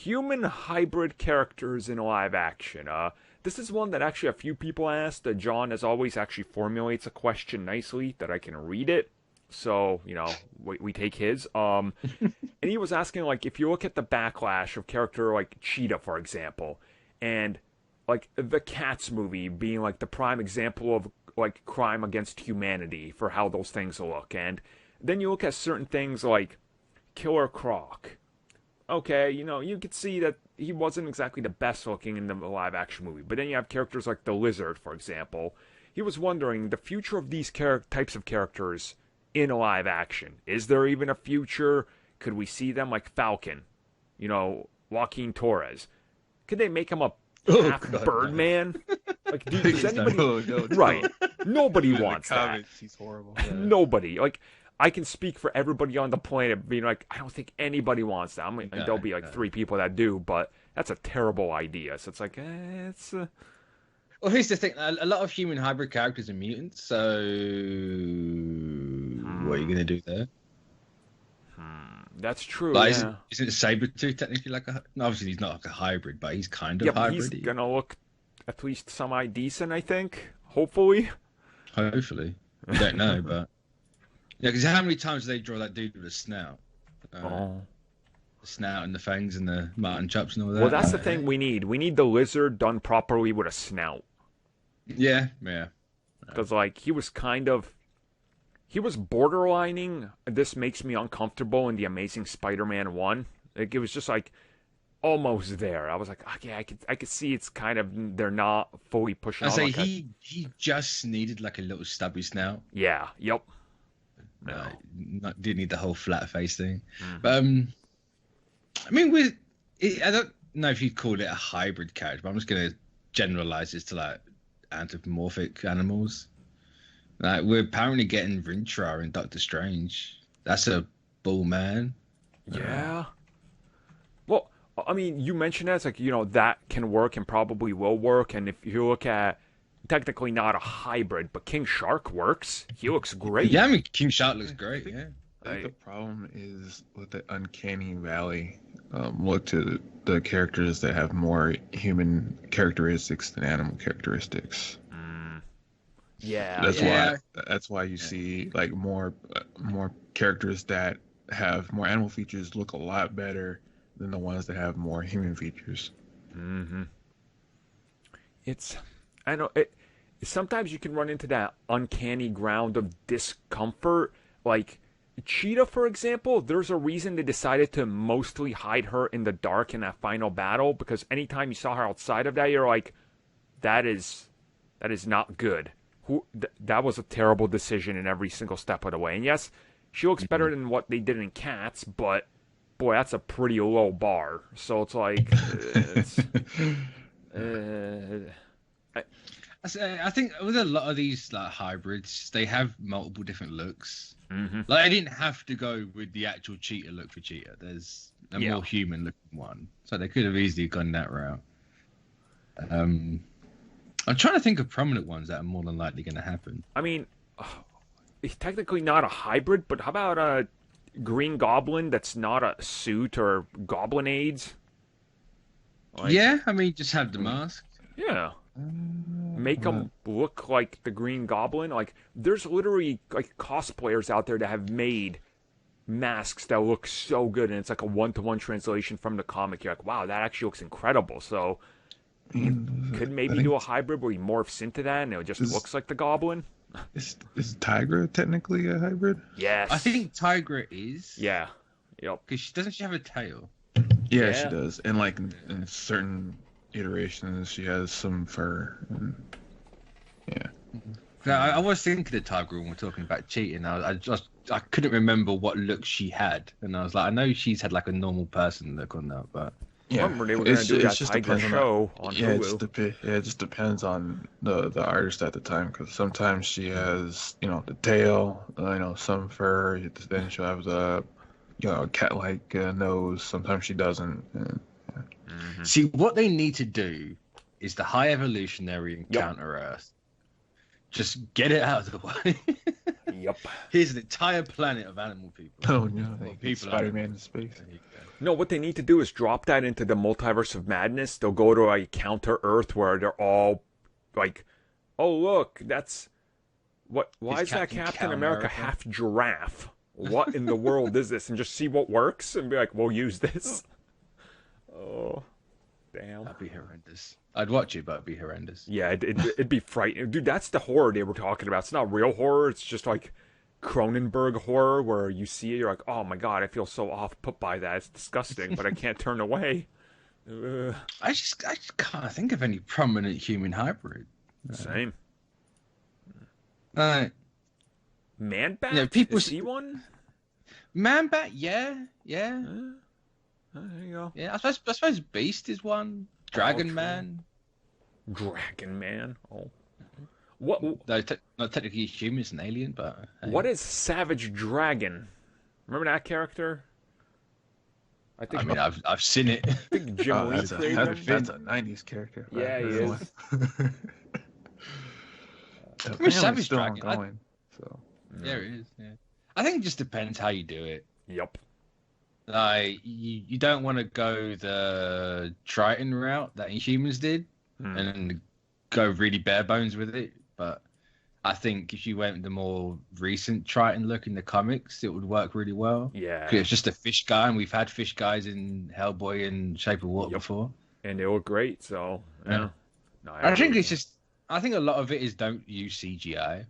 human hybrid characters in live action. This is one that actually a few people asked. John, as always, actually formulates a question nicely that I can read it. So, we take his. And he was asking, like, if you look at the backlash of character like Cheetah, for example, and like the Cats movie being like the prime example of like crime against humanity for how those things look, and then you look at certain things like Killer Croc. Okay, you could see that he wasn't exactly the best looking in the live action movie, but then you have characters like the Lizard, for example. He was wondering the future of these types of characters in live action. Is there even a future? Could we see them like Falcon? Joaquin Torres. Could they make him a half Birdman? Like, does anybody? No. Right. Nobody In wants the that. comics, he's horrible. Nobody. Like, I can speak for everybody on the planet being like, I don't think anybody wants that. I mean, there'll be like 3 people that do, but that's a terrible idea. So it's like, it's... Well, here's the thing. A lot of human hybrid characters are mutants, so what are you going to do there? That's true, Like, yeah. Isn't Sabretooth technically like a... No, obviously, he's not like a hybrid, but he's kind of Yeah, but hybrid. he's gonna look at least semi-decent, I think. Hopefully. Hopefully. I don't know, but... Yeah, because how many times do they draw that dude with a snout? The snout and the fangs and the mutton chops and all that. Well, that's the thing we need. We need the Lizard done properly with a snout. Yeah. Because, like, he was borderlining, this makes me uncomfortable in The Amazing Spider-Man 1. Like, it was just, like, almost there. I was like, okay, I could see it's kind of, they're not fully pushing on. Like he just needed, like, a little stubby snout. Yeah, yep. No. Didn't need the whole flat face thing. Mm-hmm. But, I mean, I don't know if you'd call it a hybrid character, but I'm just going to generalize this to, like, anthropomorphic animals. Like, we're apparently getting Rintrah in Doctor Strange. That's a bull man. Yeah. Well, I mean, you mentioned that. It's like, that can work and probably will work. And if you look at, technically not a hybrid, but King Shark works. He looks great. Yeah, I mean, King Shark looks great, yeah. I think the problem is with the Uncanny Valley. Look to the characters that have more human characteristics than animal characteristics. Yeah. That's why you see like more characters that have more animal features look a lot better than the ones that have more human features. Mm-hmm. I know sometimes you can run into that uncanny ground of discomfort. Like Cheetah, for example, there's a reason they decided to mostly hide her in the dark in that final battle, because anytime you saw her outside of that, you're like, that is not good. That was a terrible decision in every single step of the way. And yes, she looks better than what they did in Cats, but boy, that's a pretty low bar. So it's like, I think with a lot of these like hybrids, they have multiple different looks. Mm-hmm. Like, I didn't have to go with the actual Cheetah look for Cheetah. There's a more human looking one, so they could have easily gone that route. I'm trying to think of prominent ones that are more than likely going to happen. I mean, it's technically not a hybrid, but how about a Green Goblin that's not a suit or Goblin AIDS? Like, yeah, I mean, just have the mask. Yeah. Make them look like the Green Goblin. Like, there's literally like cosplayers out there that have made masks that look so good, and it's like a 1-to-1 translation from the comic. You're like, wow, that actually looks incredible. So you could maybe do a hybrid where he morphs into that and it just looks like the Goblin. Is Tigra technically a hybrid? Yes. I think Tigra is. Yeah. Yep. Because doesn't she have a tail? Yeah, she does. And like in certain iterations, she has some fur. I was thinking of Tigra when we're talking about cheating. I couldn't remember what look she had, and I was like, I know she's had like a normal person look on that, but yeah, remember they were going to do that Tiger show on Hulu. It just depends on the artist at the time, because sometimes she has the tail, some fur. Then she'll have the cat-like nose. Sometimes she doesn't. Mm-hmm. See, what they need to do is the High Evolutionary and Counter Earth. Just get it out of the way. Yep. Here's an entire planet of animal people. Oh no, People Spider-Man in space. There you go. No, what they need to do is drop that into the multiverse of madness. They'll go to a counter Earth where they're all like, "Oh look, that's what? Why is that Captain America half giraffe? What in the world is this?" And just see what works and be like, "We'll use this." Oh, damn. That'd be horrendous. I'd watch it, but it'd be horrendous. Yeah, it'd be frightening, dude. That's the horror they were talking about. It's not real horror. It's just like Cronenberg horror, where you see it, you're like, "Oh my god, I feel so off put by that. It's disgusting, but I can't turn away." I just can't think of any prominent human hybrid. Same. Man-Bat, Is he one? yeah. There you go. Yeah, I suppose Beast is one. Dragon Man. Dragon Man. Oh. What? Though not technically human, it's an alien, but... Hey. What is Savage Dragon? Remember that character? I mean, I've seen it. I think Jim Lee That's created him. that's a '90s character. Yeah, he is. Savage Dragon, ongoing, so. Yeah, it is. Yeah. I think it just depends how you do it. Yep. Like, you don't want to go the Triton route that Inhumans did and go really bare bones with it. But I think if you went the more recent Triton look in the comics, it would work really well. Yeah. 'Cause it's just a fish guy, and we've had fish guys in Hellboy and Shape of Water before. And they look great, so, yeah. No, I think it's just... I think a lot of it is don't use CGI.